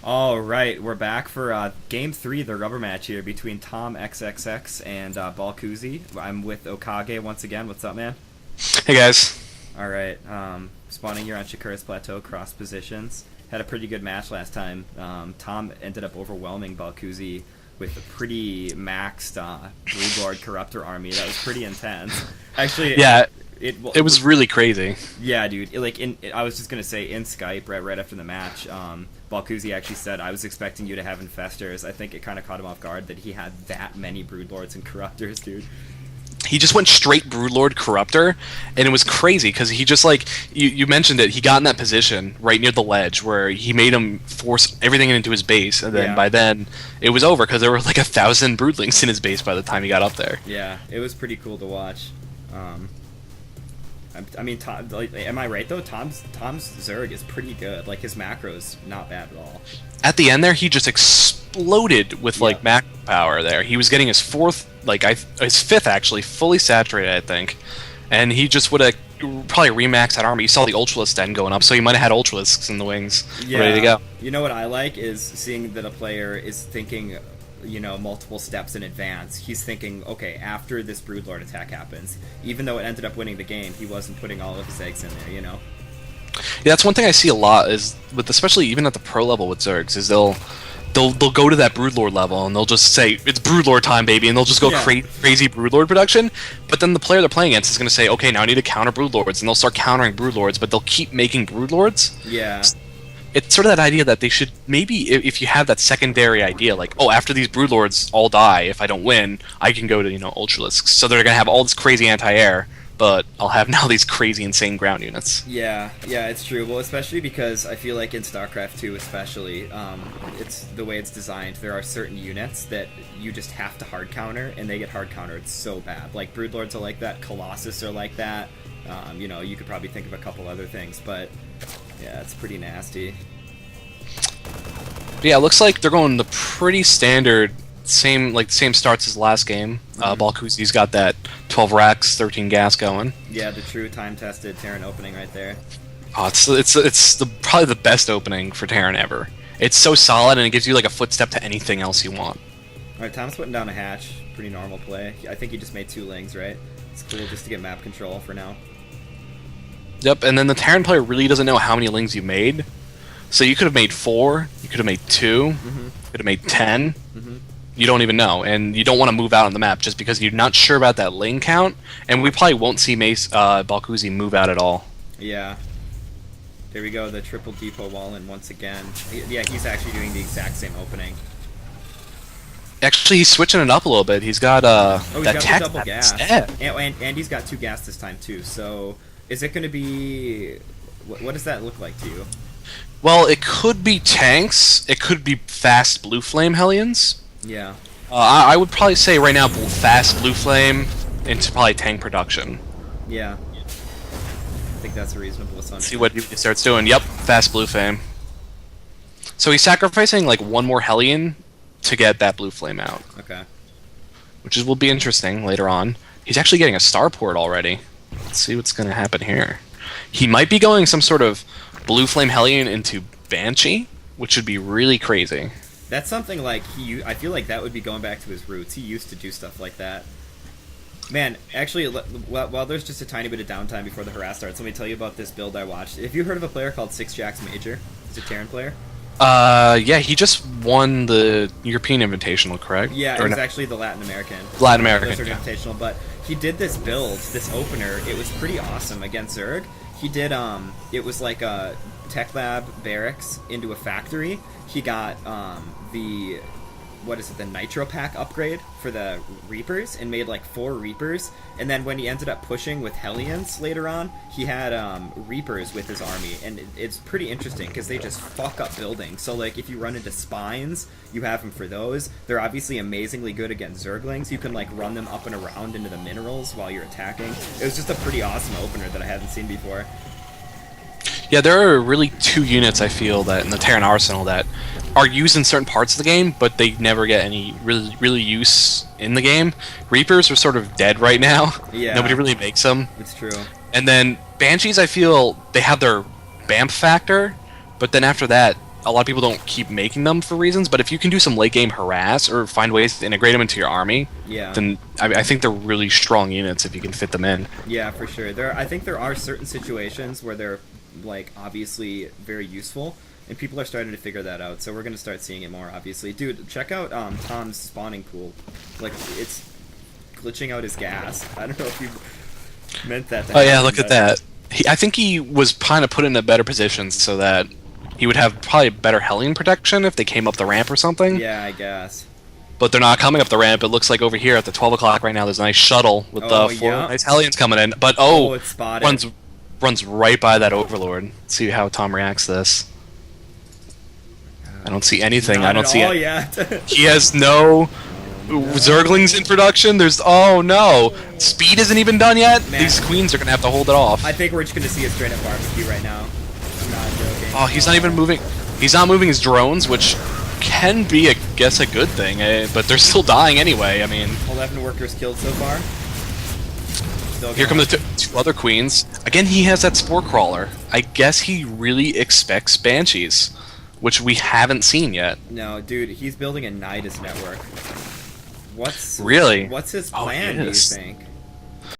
All right, we're back for game three, the rubber match here between TomXXX and baLLcuZZi. I'm with Okage once again. What's up, man? Hey guys. All right, spawning here on Shakuras Plateau, cross positions. Had a pretty good match last time. Tom ended up overwhelming baLLcuZZi with a pretty maxed Broodlord Corruptor army. That was pretty intense. Actually, Yeah, it it was really crazy. yeah, dude. I was just gonna say in Skype right after the match, baLLcuZZi actually said, "I was expecting you to have infestors." I think it kind of caught him off guard that he had that many Broodlords and Corruptors, dude. He just went straight Broodlord Corruptor, and it was crazy because he just like you mentioned it. He got in that position right near the ledge where he made him force everything into his base, and then Yeah. by then it was over because there were like 1,000 Broodlings in his base by the time he got up there. Yeah, it was pretty cool to watch. I mean, Tom, like, am I right though? Tom's Zerg is pretty good. Like his macros, not bad at all. At the end there, he just exploded with like Yeah. macro power. There, he was getting his his fifth actually, fully saturated, I think, and he just would have probably remaxed that army. You saw the Ultralisk then going up, so he might have had Ultralisks in the wings, ready to go. You know what I like is seeing that a player is thinking, multiple steps in advance. He's thinking, okay, after this Broodlord attack happens, even though it ended up winning the game, he wasn't putting all of his eggs in there. Yeah, that's one thing I see a lot is with especially even at the pro level with Zergs is they'll go to that Broodlord level and they'll just say it's Broodlord time, baby, and they'll just go Yeah. crazy Broodlord production. But then the player they're playing against is going to say, okay, now I need to counter Broodlords, and they'll start countering Broodlords, but they'll keep making Broodlords. Yeah. It's sort of that idea that they should maybe if you have that secondary idea like, oh, after these Broodlords all die, if I don't win, I can go to Ultralisks. So they're going to have all this crazy anti-air, but I'll have now these crazy insane ground units. Yeah, it's true. Well, especially because I feel like in StarCraft 2 especially, it's the way it's designed. There are certain units that you just have to hard counter, and they get hard countered so bad. Like Broodlords are like that, Colossus are like that. You could probably think of a couple other things, but yeah, it's pretty nasty. But yeah, it looks like they're going the pretty standard same starts as last game. baLLcuZZi's got that 12 racks, 13 gas going. Yeah, the true time-tested Terran opening right there. Oh, it's probably the best opening for Terran ever. It's so solid and it gives you like a footstep to anything else you want. Alright, Tom's putting down a hatch. Pretty normal play. I think he just made 2 lings, right? It's cool just to get map control for now. Yep, and then the Terran player really doesn't know how many lings you made. So you could have made 4, you could have made 2, you could have made 10. You don't even know, and you don't want to move out on the map just because you're not sure about that ling count, and we probably won't see baLLcuZZi move out at all. Yeah. There we go, the triple depot wall in once again. Yeah, he's actually doing the exact same opening. Actually, he's switching it up a little bit. He's got He's that got tech the double gas. instead. And he's got 2 gas this time too, so is it going to be... What does that look like to you? Well, it could be tanks. It could be fast blue flame Hellions. Yeah. I would probably say right now fast blue flame into probably tank production. Yeah. I think that's a reasonable assumption. See what he starts doing. Yep, fast blue flame. So he's sacrificing like 1 more Hellion to get that blue flame out, Okay. which will be interesting later on. He's actually getting a starport already. Let's see what's going to happen here. He might be going some sort of blue flame Hellion into Banshee, which would be really crazy. That's something like I feel like that would be going back to his roots. He used to do stuff like that. Man, actually, while there's just a tiny bit of downtime before the harass starts, let me tell you about this build I watched. Have you heard of a player called 6JAX Major? He's a Terran player. Yeah, he just won the European Invitational, correct? Yeah, it Or was no, actually the Latin American. Latin American. Blizzard Yeah. Invitational, but he did this build, this opener. It was pretty awesome against Zerg. He did, it was like a Tech Lab barracks into a factory. He got, the Nitro Pack upgrade for the Reapers and made like 4 Reapers. And then when he ended up pushing with Hellions later on, he had Reapers with his army. And it's pretty interesting because they just fuck up buildings. So like if you run into Spines, you have them for those. They're obviously amazingly good against Zerglings. You can like run them up and around into the minerals while you're attacking. It was just a pretty awesome opener that I hadn't seen before. Yeah, there are really 2 units I feel that in the Terran arsenal that are used in certain parts of the game, but they never get any really use in the game. Reapers are sort of dead right now. Yeah. Nobody really makes them. It's true. And then Banshees, I feel they have their BAMF factor, but then after that, a lot of people don't keep making them for reasons, but if you can do some late game harass or find ways to integrate them into your army, then I think they're really strong units if you can fit them in. Yeah, for sure. I think there are certain situations where they're like obviously very useful, and people are starting to figure that out. So we're gonna start seeing it more. Obviously, dude, check out Tom's spawning pool. Like it's glitching out his gas. I don't know if you meant that. Oh yeah, look at that. I think he was kind of put in a better position so that he would have probably better Hellion protection if they came up the ramp or something. Yeah, I guess. But they're not coming up the ramp. It looks like over here at the 12 o'clock right now, there's a nice shuttle with the 4 nice Hellions coming in. But it's spotted. runs right by that Overlord. Let's see how Tom reacts to this. I don't see anything. I don't see it. Yet. He has no Zerglings in production. There's no speed isn't even done yet. Man. These queens are gonna have to hold it off. I think we're just gonna see a straight up barbecue right now. I'm not joking. Oh, he's not even moving. He's not moving his drones, which can be, I guess, a good thing. But they're still dying anyway. I mean, 11 workers killed so far. Here come the two other queens. Again, he has that spore crawler. I guess he really expects banshees, which we haven't seen yet. No, dude, he's building a Nidus network. What's really? What's his plan? Do you think?